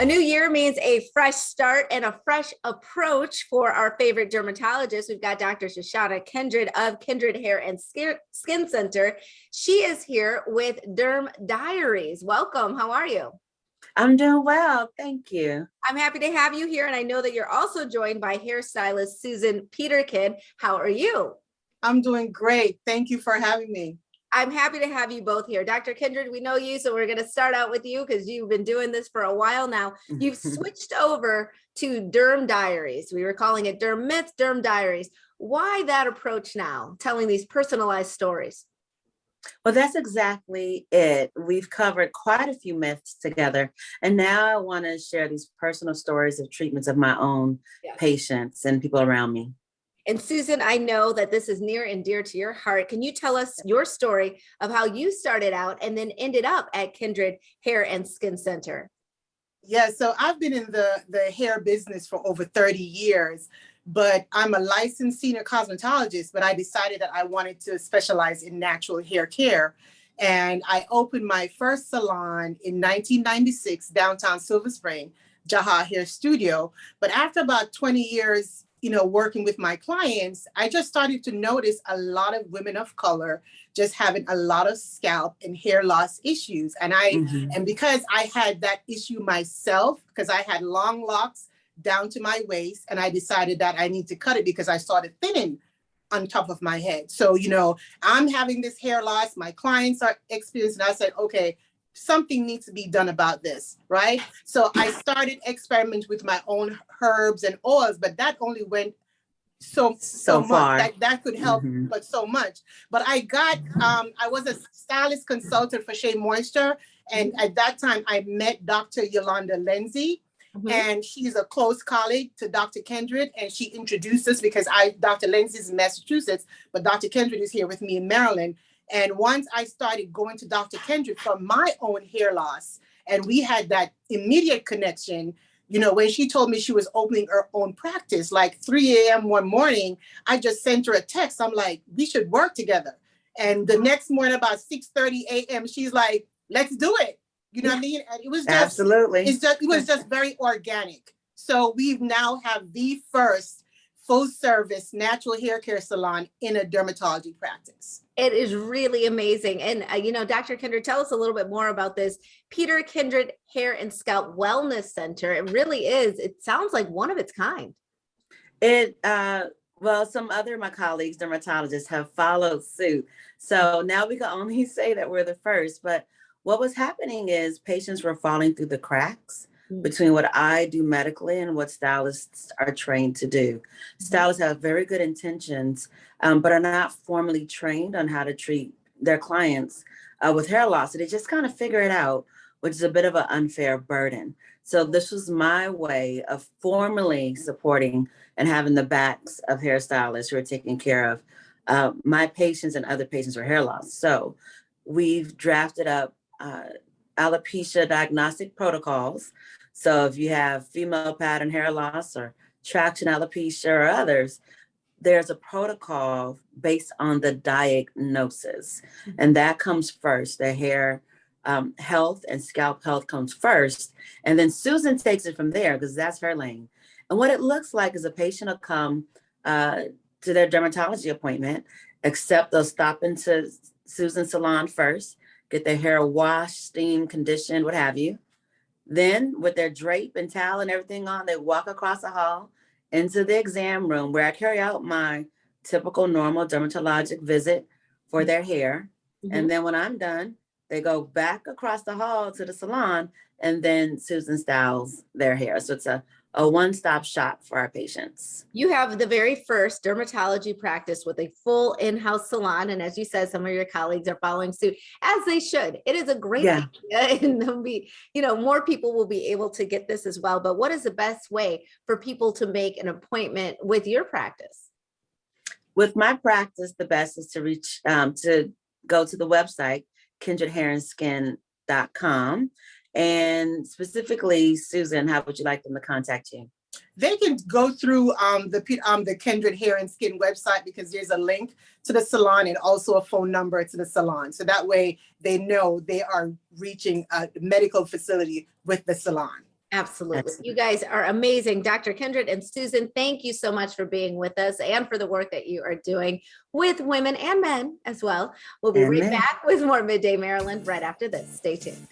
A new year means a fresh start and a fresh approach for our favorite dermatologist. We've got Dr. Shoshana Kindred of Kindred Hair and Skin Center. She is here with Derm Diaries. Welcome. How are you? I'm doing well. Thank you. I'm happy to have you here. And I know that you're also joined by hairstylist Susan Peterkin. How are you? I'm doing great. Thank you for having me. I'm happy to have you both here. Dr. Kindred, we know you, so we're going to start out with you because you've been doing this for a while now. You've switched over to Derm Diaries. We were calling it Derm Myths, Derm Diaries. Why that approach now, telling these personalized stories? Well, that's exactly it. We've covered quite a few myths together, and now I want to share these personal stories of treatments of my own patients and people around me. And Susan, I know that this is near and dear to your heart. Can you tell us your story of how you started out and then ended up at Kindred Hair and Skin Center? Yeah, so I've been in the hair business for over 30 years, but I'm a licensed senior cosmetologist, but I decided that I wanted to specialize in natural hair care. And I opened my first salon in 1996, downtown Silver Spring, Jaha Hair Studio. But after about 20 years, working with my clients, I just started to notice a lot of women of color just having a lot of scalp and hair loss issues. And because I had that issue myself, because I had long locks down to my waist, and I decided that I need to cut it because I started thinning on top of my head. So, I'm having this hair loss, my clients are experiencing, I said, okay, something needs to be done about this, right? So I started experimenting with my own herbs and oils, but that only went so far. Much that could help, but so much. But I was a stylist consultant for Shea Moisture, and at that time I met Dr. Yolanda Lindsay, and she's a close colleague to Dr. Kindred, and she introduced us because Dr. Lindsay's in Massachusetts, but Dr. Kindred is here with me in Maryland. And once I started going to Dr. Kindred for my own hair loss, and we had that immediate connection, when she told me she was opening her own practice, like 3 a.m. one morning, I just sent her a text. I'm like, we should work together. And the next morning, about 6:30 a.m., she's like, let's do it. You know what I mean? And it was just, absolutely. It was just very organic. So we now have the first full service natural hair care salon in a dermatology practice. It is really amazing. And, Dr. Kindred, tell us a little bit more about this Peter Kindred Hair and Scalp Wellness Center. It really is. It sounds like one of its kind. Well, some other of my colleagues, dermatologists, have followed suit. So now we can only say that we're the first. But what was happening is patients were falling through the cracks between what I do medically and what stylists are trained to do. Stylists have very good intentions, but are not formally trained on how to treat their clients with hair loss. So they just kind of figure it out, which is a bit of an unfair burden. So this was my way of formally supporting and having the backs of hairstylists who are taking care of my patients and other patients with hair loss. So we've drafted up alopecia diagnostic protocols. So if you have female pattern hair loss or traction alopecia or others, there's a protocol based on the diagnosis. And that comes first. The hair health and scalp health comes first. And then Susan takes it from there because that's her lane. And what it looks like is a patient will come to their dermatology appointment, except they'll stop into Susan's salon first, get their hair washed, steamed, conditioned, what have you. Then with their drape and towel and everything on, they walk across the hall into the exam room where I carry out my typical normal dermatologic visit for their hair. And then when I'm done, they go back across the hall to the salon, and then Susan styles their hair. So it's a one-stop shop for our patients. You have the very first dermatology practice with a full in-house salon. And as you said, some of your colleagues are following suit, as they should. It is a great idea, and there'll be, more people will be able to get this as well. But what is the best way for people to make an appointment with your practice? With my practice, the best is to to go to the website, kindredhairandskin.com. And specifically, Susan, how would you like them to contact you? They can go through the Kindred Hair and Skin website because there's a link to the salon and also a phone number to the salon. So that way they know they are reaching a medical facility with the salon. Absolutely. Excellent. You guys are amazing. Dr. Kindred and Susan, thank you so much for being with us and for the work that you are doing with women and men as well. We'll be And right men. back with more Midday Maryland right after this. Stay tuned.